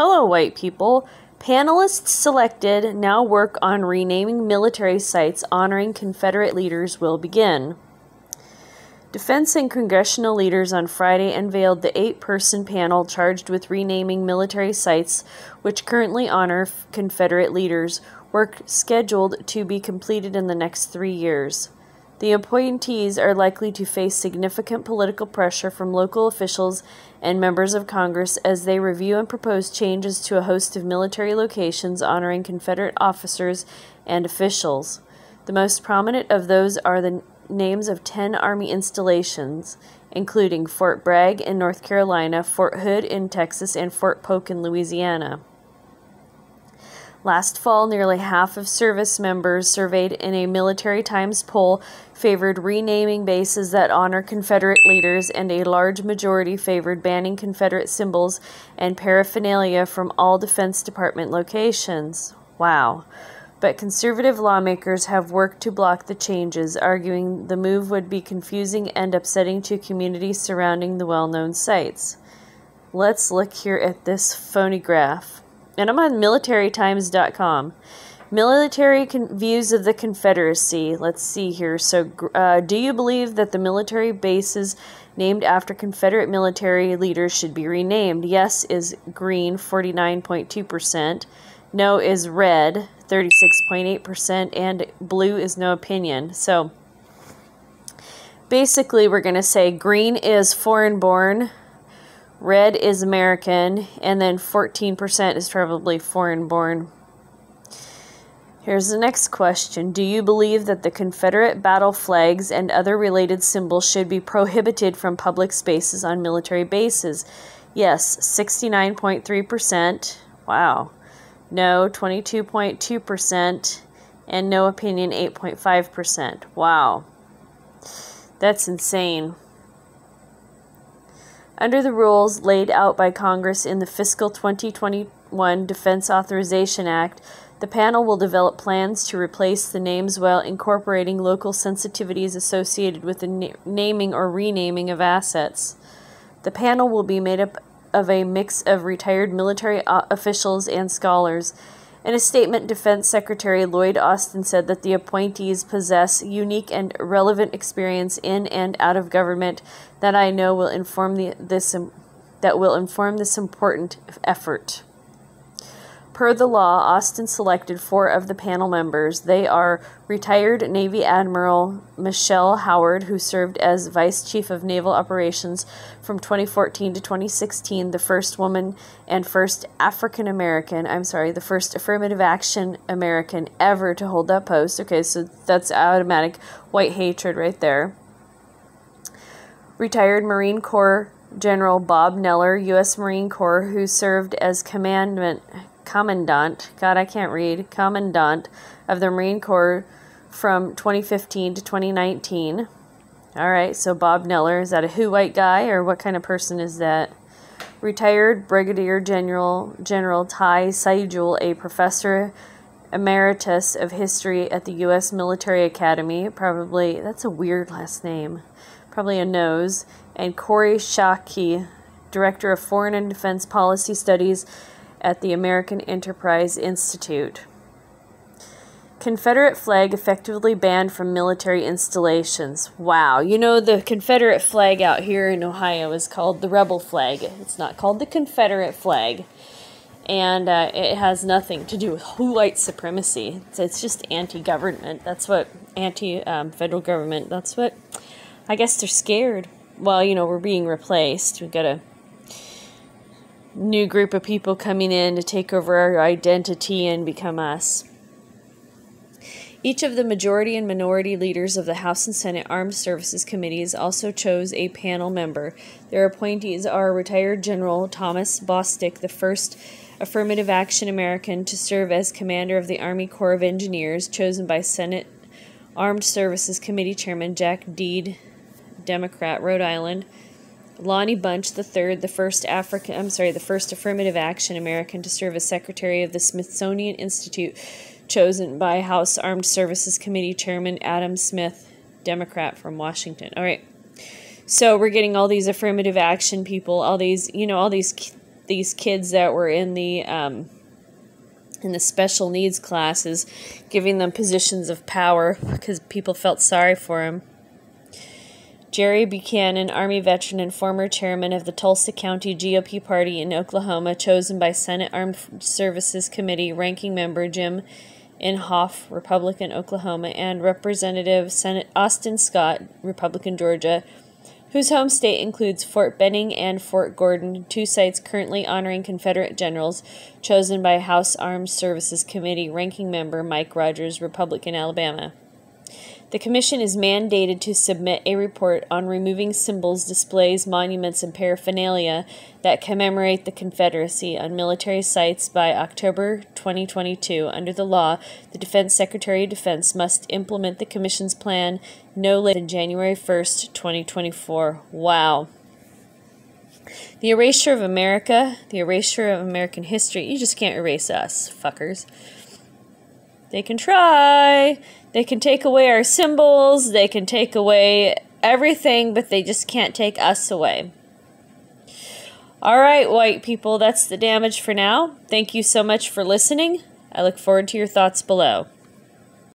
Hello, white people. Panelists selected now work on renaming military sites honoring Confederate leaders will begin. Defense and congressional leaders on Friday unveiled the 8-person panel charged with renaming military sites which currently honor Confederate leaders, work scheduled to be completed in the next 3 years. The appointees are likely to face significant political pressure from local officials and members of Congress as they review and propose changes to a host of military locations honoring Confederate officers and officials. The most prominent of those are the names of 10 Army installations, including Fort Bragg in North Carolina, Fort Hood in Texas, and Fort Polk in Louisiana. Last fall, nearly half of service members surveyed in a Military Times poll favored renaming bases that honor Confederate leaders, and a large majority favored banning Confederate symbols and paraphernalia from all Defense Department locations. Wow. But conservative lawmakers have worked to block the changes, arguing the move would be confusing and upsetting to communities surrounding the well-known sites. Let's look here at this phonograph. And I'm on militarytimes.com. Military views of the Confederacy. Let's see here. So, do you believe that the military bases named after Confederate military leaders should be renamed? Yes is green, 49.2%. No is red, 36.8%. And blue is no opinion. So, basically, we're going to say green is foreign-born, red is American, and then 14% is probably foreign-born. Here's the next question. Do you believe that the Confederate battle flags and other related symbols should be prohibited from public spaces on military bases? Yes, 69.3%. Wow. No, 22.2%. And no opinion, 8.5%. Wow. That's insane. Under the rules laid out by Congress in the fiscal 2021 Defense Authorization Act, the panel will develop plans to replace the names while incorporating local sensitivities associated with the naming or renaming of assets. The panel will be made up of a mix of retired military officials and scholars. In a statement, Defense Secretary Lloyd Austin said that the appointees possess unique and relevant experience in and out of government that I know will inform this important effort. Per the law, Austin selected 4 of the panel members. They are retired Navy Admiral Michelle Howard, who served as Vice Chief of Naval Operations from 2014 to 2016, the first woman and first the first affirmative action American ever to hold that post. Okay, so that's automatic white hatred right there. Retired Marine Corps General Bob Neller, U.S. Marine Corps, who served as Commandant of the Marine Corps from 2015 to 2019. All right, so Bob Neller, is that a who white guy, or what kind of person is that? Retired Brigadier General Ty Seidule, a professor emeritus of history at the U.S. Military Academy. Probably, that's a weird last name. Probably a nose. And Corey Shockey, Director of Foreign and Defense Policy Studies at the American Enterprise Institute. Confederate flag effectively banned from military installations. Wow. You know, the Confederate flag out here in Ohio is called the Rebel flag. It's not called the Confederate flag. And it has nothing to do with white supremacy. It's just anti-government. That's what, anti-federal government. That's what, I guess they're scared. Well, you know, we're being replaced. We've got a new group of people coming in to take over our identity and become us. Each of the majority and minority leaders of the House and Senate Armed Services Committees also chose a panel member. Their appointees are retired General Thomas Bostick, the first affirmative action American to serve as commander of the Army Corps of Engineers, chosen by Senate Armed Services Committee Chairman Jack Deed, Democrat, Rhode Island. Lonnie Bunch III, the first affirmative action American to serve as Secretary of the Smithsonian Institute, chosen by House Armed Services Committee Chairman Adam Smith, Democrat from Washington. All right. So we're getting all these affirmative action people, all these these kids that were in the special needs classes, giving them positions of power because people felt sorry for them. Jerry Buchanan, Army veteran and former chairman of the Tulsa County GOP party in Oklahoma, chosen by Senate Armed Services Committee ranking member Jim Inhofe, Republican, Oklahoma, and Representative Senate Austin Scott, Republican, Georgia, whose home state includes Fort Benning and Fort Gordon, two sites currently honoring Confederate generals, chosen by House Armed Services Committee ranking member Mike Rogers, Republican, Alabama. The commission is mandated to submit a report on removing symbols, displays, monuments, and paraphernalia that commemorate the Confederacy on military sites by October 2022. Under the law, the Defense Secretary of Defense must implement the commission's plan no later than January 1st, 2024. Wow. The erasure of America, the erasure of American history. You just can't erase us, fuckers. They can try. They can take away our symbols. They can take away everything, but they just can't take us away. All right, white people, that's the damage for now. Thank you so much for listening. I look forward to your thoughts below.